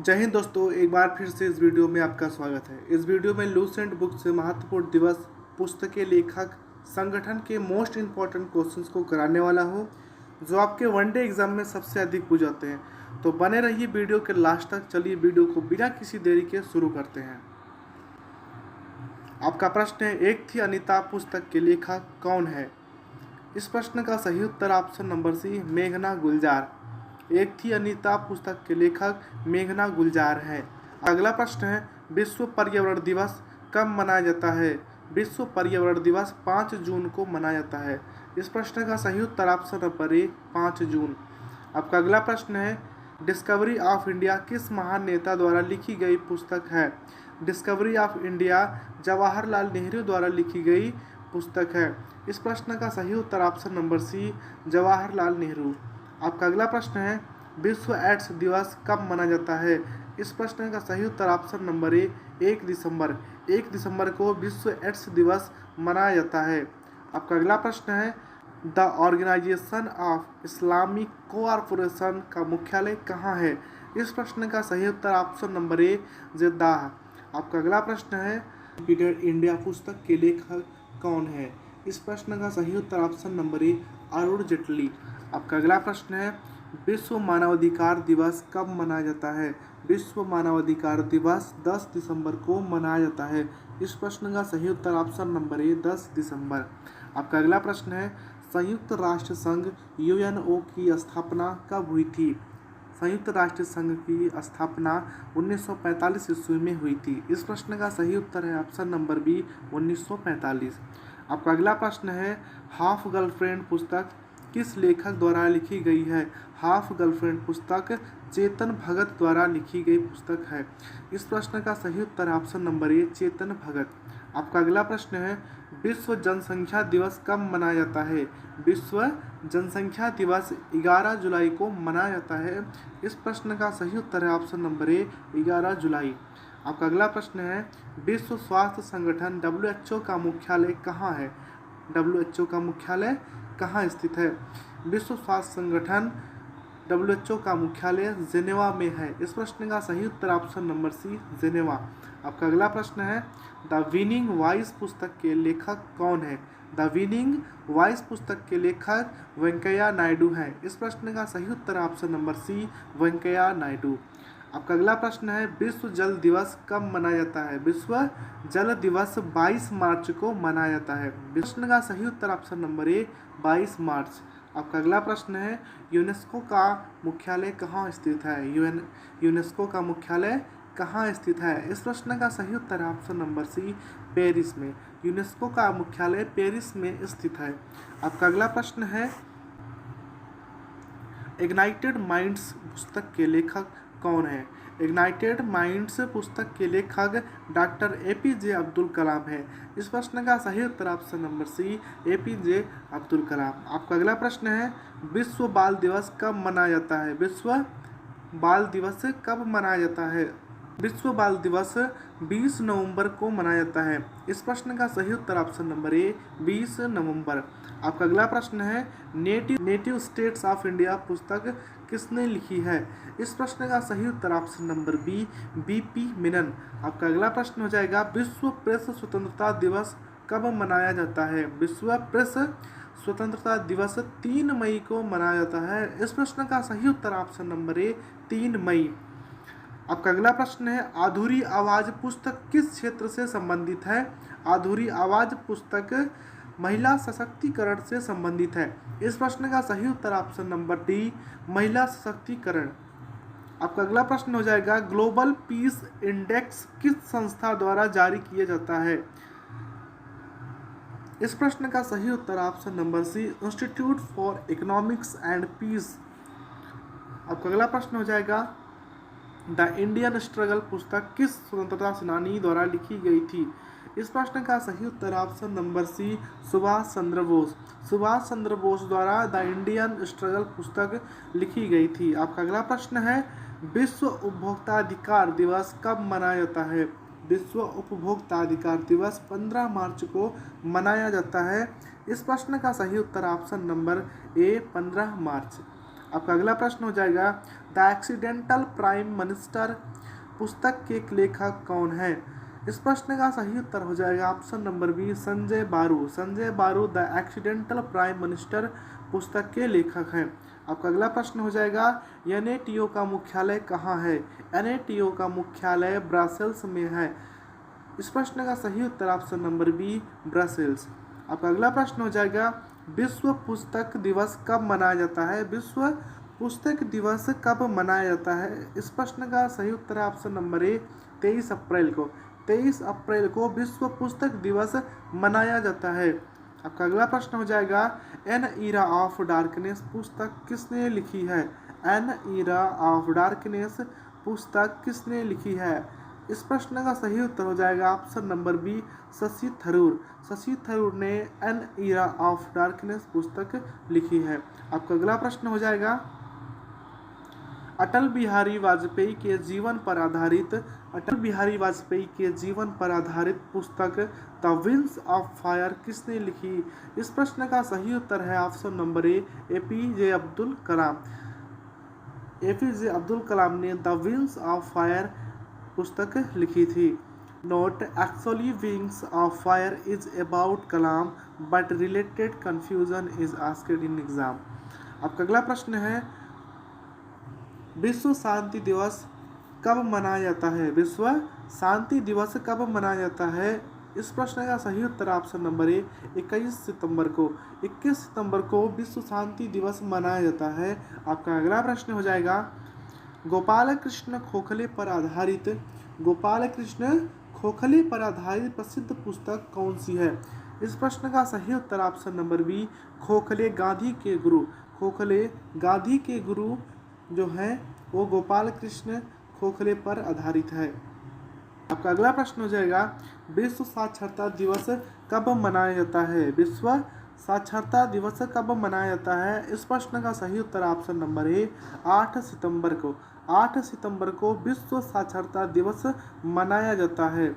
जय हिंद दोस्तों, एक बार फिर से इस वीडियो में आपका स्वागत है। इस वीडियो में लूसेंट बुक से महत्वपूर्ण दिवस, पुस्तक के लेखक, संगठन के मोस्ट इम्पॉर्टेंट क्वेश्चंस को कराने वाला हूं, जो आपके वनडे एग्जाम में सबसे अधिक पूछ जाते हैं। तो बने रहिए वीडियो के लास्ट तक। चलिए वीडियो को बिना किसी देरी के शुरू करते हैं। आपका प्रश्न है, एक थी अनीता पुस्तक के लेखक कौन है? इस प्रश्न का सही उत्तर ऑप्शन नंबर सी, मेघना गुलजार। एक थी अनीता पुस्तक के लेखक मेघना गुलजार है। अगला प्रश्न है, विश्व पर्यावरण दिवस कब मनाया जाता है? विश्व पर्यावरण दिवस 5 जून को मनाया जाता है। इस प्रश्न का सही उत्तर ऑप्शन नंबर ए, 5 जून। आपका अगला प्रश्न है, डिस्कवरी ऑफ इंडिया किस महान नेता द्वारा लिखी गई पुस्तक है? Discovery of India Jawaharlal Nehru द्वारा लिखी गई पुस्तक है। इस प्रश्न का सही उत्तर option number C, Jawaharlal Nehru. आपका अगला प्रश्न है, विश्व एड्स दिवस कब मनाया जाता है? इस प्रश्न का सही उत्तर ऑप्शन नंबर ए, 1 दिसंबर। 1 दिसंबर को विश्व एड्स दिवस मनाया जाता है। आपका अगला प्रश्न है, the organisation of Islamic cooperation का मुख्यालय कहाँ है? इस प्रश्न का सही उत्तर ऑप्शन नंबर ए, जेद्दाह। आपका अगला प्रश्न है, पीटर इंडिया पुस्तक के लेखक कौन है? इस प्रश्न का सही उत्तर option number A, Arun Jaitley. आपका अगला प्रश्न है, विश्व मानवाधिकार दिवस कब मनाया जाता है? विश्व मानवाधिकार दिवस 10 दिसंबर को मनाया जाता है। इस प्रश्न का सही उत्तर ऑप्शन नंबर ए, 10 दिसंबर। आपका अगला प्रश्न है, संयुक्त राष्ट्र संघ यूएनओ की स्थापना कब हुई थी? संयुक्त राष्ट्र संघ की स्थापना 1945 ईस्वी में हुई थी। इस प्रश्न का सही उत्तर है ऑप्शन नंबर बी, 1945। आपका अगला प्रश्न है, हाफ गर्लफ्रेंड पुस्तक किस लेखक द्वारा लिखी गई है? हाफ गर्लफ्रेंड पुस्तक चेतन भगत द्वारा लिखी गई पुस्तक है। इस प्रश्न का सही उत्तर ऑप्शन नंबर ए, चेतन भगत। आपका अगला प्रश्न है, विश्व जनसंख्या दिवस कब मनाया जाता है? विश्व जनसंख्या दिवस 11 जुलाई को मनाया जाता है। इस प्रश्न का सही उत्तर है ऑप्शन नंबर ए, 11 जुलाई। आपका अगला प्रश्न है, विश्व स्वास्थ्य संगठन WHO का मुख्यालय कहाँ है? WHO का मुख्यालय कहाँ स्थित है? विश्व स्वास्थ्य संगठन WHO का मुख्यालय जेनेवा में है। इस प्रश्न का सही उत्तर ऑप्शन नंबर सी, जेनेवा। आपका अगला प्रश्न है, द विनिंग वॉइस पुस्तक के लेखक कौन है? द विनिंग वॉइस पुस्तक के लेखक वेंकैया नायडू हैं। इस प्रश्न का सही उत्तर option number C, Venkaiah Naidu. आपका अगला प्रश्न है, विश्व जल दिवस कब मनाया जाता है? विश्व जल दिवस 22 मार्च को मनाया जाता है। प्रश्न का सही उत्तर ऑप्शन नंबर ए, 22 मार्च। आपका अगला प्रश्न है, यूनेस्को का मुख्यालय कहाँ स्थित है? यूनेस्को का मुख्यालय कहाँ स्थित है? इस प्रश्न का सही उत्तर है ऑप्शन नंबर सी, पेरिस में। यूनेस्को का मुख्यालय पेरिस में स्थित है। आपका अगला प्रश्न है, इग्नाइटेड माइंड्स पुस्तक के लेखक कौन है? इग्नाइटेड माइंड्स पुस्तक के लेखक डॉक्टर APJ अब्दुल कलाम है। इस प्रश्न का सही उत्तर option number C, APJ Abdul Kalam. आपका अगला प्रश्न है, विश्व बाल दिवस कब मनाया जाता है? विश्व बाल दिवस कब मनाया जाता है? विश्व बाल दिवस 20 नवंबर को मनाया जाता है। इस प्रश्न का सही उत्तर ऑप्शन नंबर ए, 20 नवंबर। आपका अगला प्रश्न है, नेटिव स्टेट्स ऑफ इंडिया पुस्तक किसने लिखी है? इस प्रश्न का सही उत्तर option number B, BP Menon. आपका अगला प्रश्न हो जाएगा, विश्व प्रेस स्वतंत्रता दिवस कब मनाया जाता है? विश्व प्रेस स्वतंत्रता दिवस 3 मई को मनाया जाता है। इस प्रश्न का सही उत्तर ऑप्शन नंबर ए, 3 मई। आपका अगला प्रश्न है, अधूरी आवाज पुस्तक किस क्षेत्र से संबंधित है? अधूरी आवाज पुस्तक महिला सशक्तिकरण से संबंधित है। इस प्रश्न का सही उत्तर ऑप्शन नंबर डी, महिला सशक्तिकरण। आपका अगला प्रश्न हो जाएगा, ग्लोबल पीस इंडेक्स किस संस्था द्वारा जारी किया जाता है? इस प्रश्न का सही उत्तर option number C, Institute for Economics and Peace. आपका अगला प्रश्न हो जाएगा, द इंडियन स्ट्रगल पुस्तक किस स्वतंत्रता सेनानी द्वारा लिखी गई थी? इस प्रश्न का सही उत्तर ऑप्शन नंबर सी, सुभाष चंद्र बोस। सुभाष चंद्र बोस द्वारा द इंडियन स्ट्रगल पुस्तक लिखी गई थी। आपका अगला प्रश्न है, विश्व उपभोक्ता अधिकार दिवस कब मनाया जाता है? विश्व उपभोक्ता अधिकार दिवस 15 मार्च को मनाया जाता है। इस प्रश्न का सही उत्तर ऑप्शन नंबर ए, 15 मार्च। आपका अगला प्रश्न हो जाएगा द एक्सीडेंटल प्राइम मिनिस्टर पुस्तक के लेखक कौन है। इस प्रश्न का सही उत्तर हो जाएगा ऑप्शन नंबर बी संजय बारू। संजय बारू द एक्सीडेंटल प्राइम मिनिस्टर पुस्तक के लेखक हैं। आपका अगला प्रश्न हो जाएगा एनएटीओ का मुख्यालय कहाँ है। एनएटीओ का मुख्यालय ब्रसेल्स में है। इस प्रश्न का सही उत्तर ऑप्शन नंबर बी ब्रसेल्स। आपका अगला प्रश्न हो जाएगा विश्व पुस्तक दिवस कब मनाया जाता है। विश्व पुस्तक दिवस कब मनाया जाता है। इस प्रश्न का सही उत्तर है ऑप्शन नंबर ए 23 अप्रैल को। 23 अप्रैल को विश्व पुस्तक दिवस मनाया जाता है। आपका अगला प्रश्न हो जाएगा एन ईरा ऑफ डार्कनेस पुस्तक किसने लिखी है। एन ईरा ऑफ डार्कनेस पुस्तक किसने लिखी है। इस प्रश्न का सही उत्तर हो जाएगा option number B Shashi Tharoor. Shashi Tharoor ने एन ईरा ऑफ डार्कनेस पुस्तक लिखी है। आपका अगला प्रश्न हो जाएगा अटल बिहारी वाजपेयी के जीवन पर आधारित पुस्तक द विंग्स ऑफ फायर किसने लिखी। इस प्रश्न का सही उत्तर है option number A APJ Abdul Kalam. APJ Abdul Kalam ने द विंग्स ऑफ फायर पुस्तक लिखी थी। Note actually Wings of Fire is about Kalam but related confusion is asked in exam. आपका अगला प्रश्न है विश्व शांति दिवस कब मनाया जाता है। विश्व शांति दिवस कब मनाया जाता है। इस प्रश्न का सही उत्तर ऑप्शन नंबर ए 21 सितंबर को। 21 सितंबर को विश्व शांति दिवस मनाया जाता है। आपका अगला प्रश्न हो जाएगा गोपाल कृष्ण खोखले पर आधारित प्रसिद्ध पुस्तक कौन सी है। इस प्रश्न का सही उत्तर ऑप्शन नंबर बी खोखले गांधी के गुरु जो है वो गोपाल कृष्ण खोखले पर आधारित है। आपका अगला प्रश्न हो जाएगा विश्व साक्षरता दिवस कब मनाया जाता है। विश्व साक्षरता दिवस कब मनाया जाता है। इस प्रश्न का सही उत्तर ऑप्शन नंबर ए 8 सितंबर को। 8 सितंबर को विश्व साक्षरता दिवस मनाया जाता है।